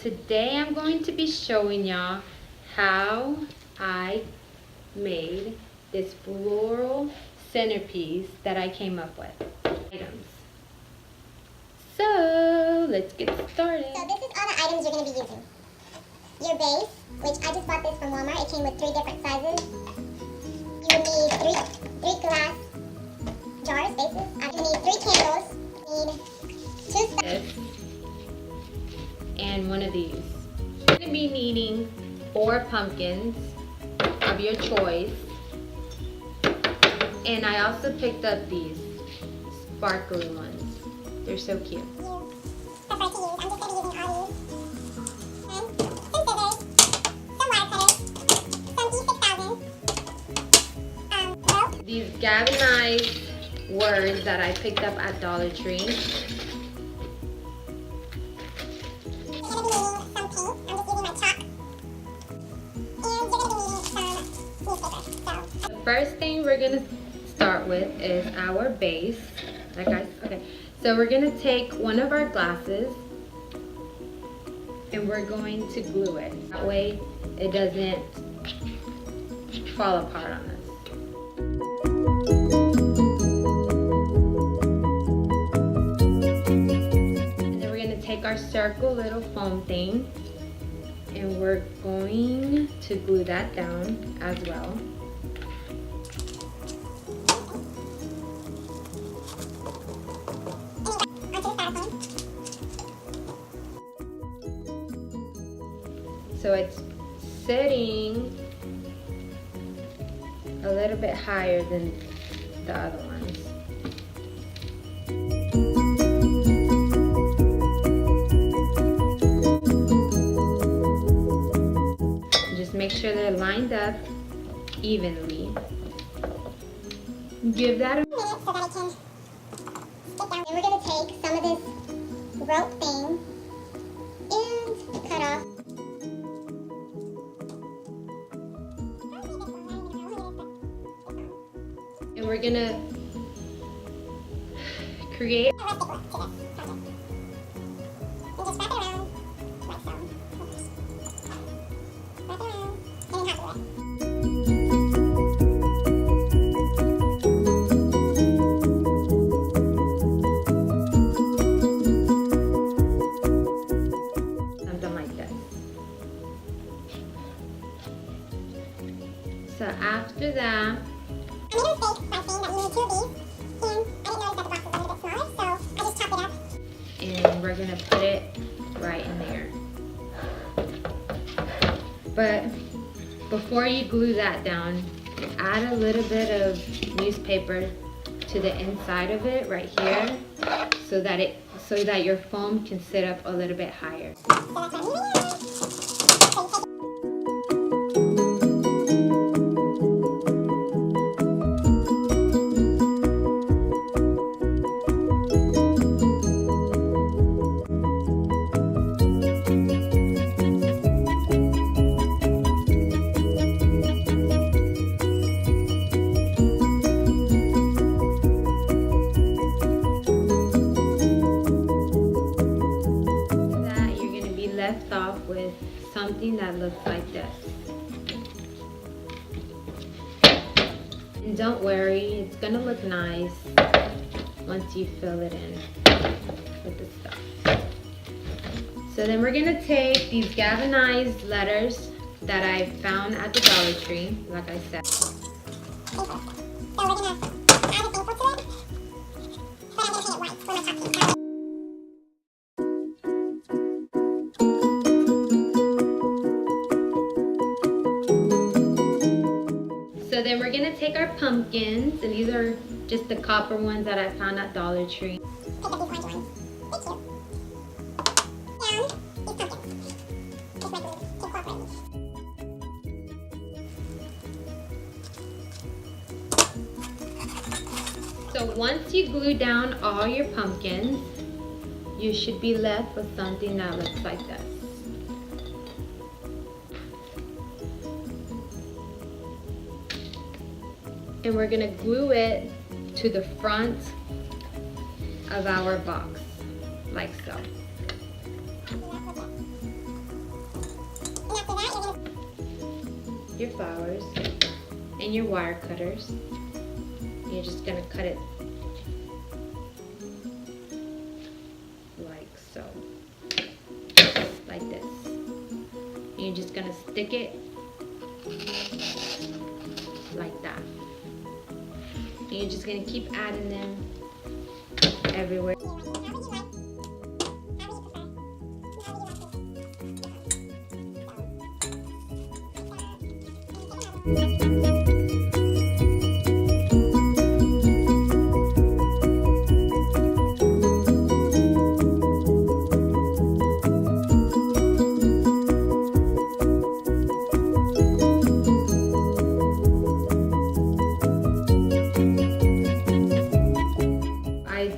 today I'm going to be showing y'all how I made this floral centerpiece that I came up with. Items. So let's get started. So this is all the items you're going to be using. Your base, which I just bought this from Walmart. It came with 3 different sizes. You would need three glass jars, bases. You need 3 candles. You need 2 this and one of these. You're going to be needing 4 pumpkins of your choice. And I also picked up these sparkly ones. They're so cute. These galvanized words that I picked up at Dollar Tree. The first thing we're gonna start with is our base. So we're gonna take one of our glasses and we're going to glue it. That way it doesn't fall apart on us. And then we're gonna take our circle little foam thing and we're going to glue that down as well. So it's sitting a little bit higher than the other ones. Just make sure they're lined up evenly. Give that a minute so that it can stick down. And we're going to take some of this rope thing and cut off. And we're gonna create something like this. So after that, I made a mistake by saying that you need 2 of these, and I didn't notice that the box was a little bit smaller, so I just chopped it up. and we're gonna put it right in there. But before you glue that down, add a little bit of newspaper to the inside of it right here, so that your foam can sit up a little bit higher. So that's what I'm doing. Left off with something that looks like this. And don't worry, it's gonna look nice once you fill it in with the stuff. So then we're gonna take these galvanized letters that I found at the Dollar Tree, like I said. So we're gonna add a thankful to it, but I'm gonna paint it white for my top piece. So then we're gonna take our pumpkins, and these are just the copper ones that I found at Dollar Tree. Pick up these orange ones. They're cute. Down these pumpkins. Just like to incorporate. So once you glue down all your pumpkins, you should be left with something that looks like this. And we're gonna glue it to the front of our box, like so. after that, you're gonna... Your flowers and your wire cutters. You're just gonna cut it like so, like this. And you're just gonna stick it like that. And you're just gonna keep adding them everywhere. I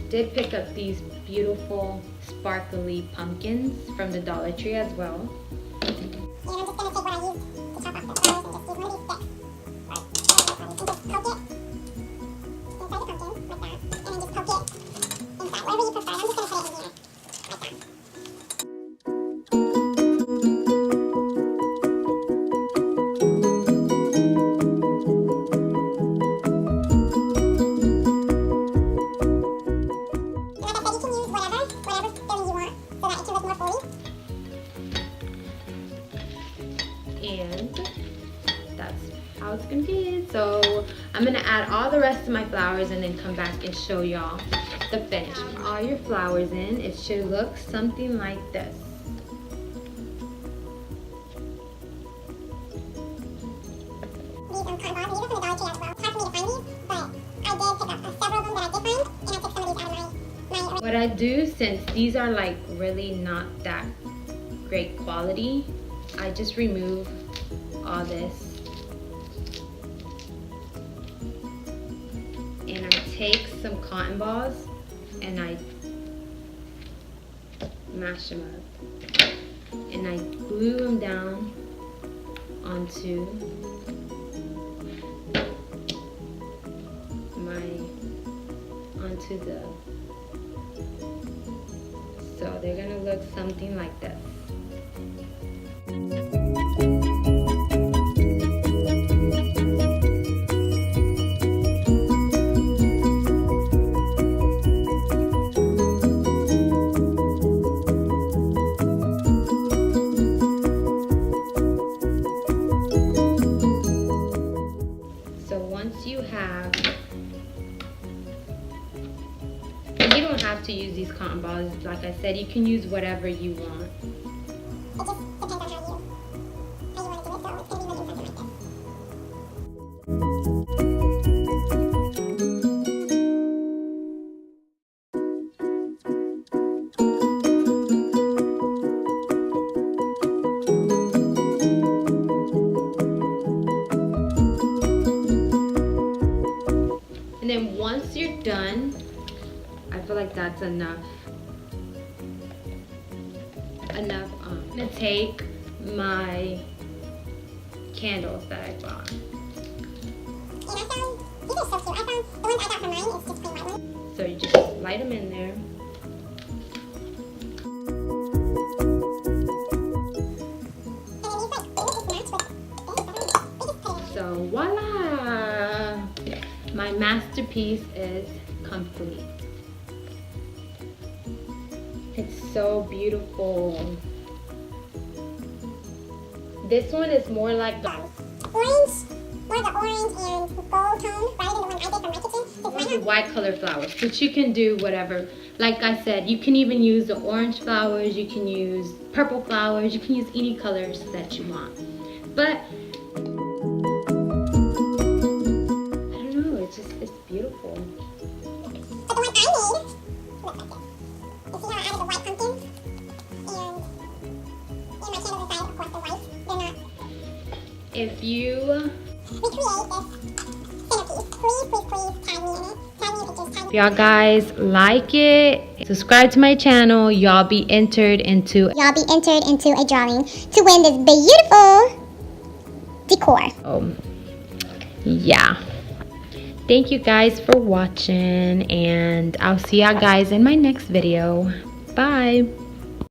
did pick up these beautiful sparkly pumpkins from the Dollar Tree as well. And I'm just going to take what I used to chop off the flowers and just use one of these sticks. And just poke it inside the pumpkin, like that. And then just poke it inside, wherever you prefer. I'm just going to put it in here, like that. And like I said, you can use whatever filling you want, so that it can look more fully. And that's how it's gonna be. So I'm gonna add all the rest of my flowers and then come back and show y'all the finish. All your flowers in, it should look something like this. These cotton balls, and these are from the Dollar Tree as well. It's hard for me to find these, but I did pick up several of them that I did find, and I took some of these out of my What I do, since these are like really not that great quality, I just remove all this. And I take some cotton balls and I mash them up. And I glue them down onto the, so they're gonna look something like this. So once you have, and you don't have to use these cotton balls, like I said, you can use whatever you want. It just depends on how you want to do it, so it's going to be looking something like this. And then once you're done, I feel like that's enough. I'm gonna take my candles that I bought. And I found, these are so cute. I found, the ones I got from mine is just plain white ones. So you just light them in there. And then these like, they just match with this. They just put it in. So voila! My masterpiece is complete. It's so beautiful. This one is more like Orange, more of the orange and gold tone, rather than the one I did from my kitchen. those are white color flowers, but you can do whatever. Like I said, you can even use the orange flowers, you can use purple flowers, you can use any colors that you want. But I don't know, it's beautiful. But the one I made looks like this. You see how I added the white pumpkins? And my candles inside, of course, they're white. They're not. If you Recreate this centerpiece, please tag me in it. Tag me in pictures, tag me. y'all guys like it, subscribe to my channel, y'all be entered into A drawing to win this beautiful decor. yeah. Thank you guys for watching, and I'll see y'all guys in my next video. Bye.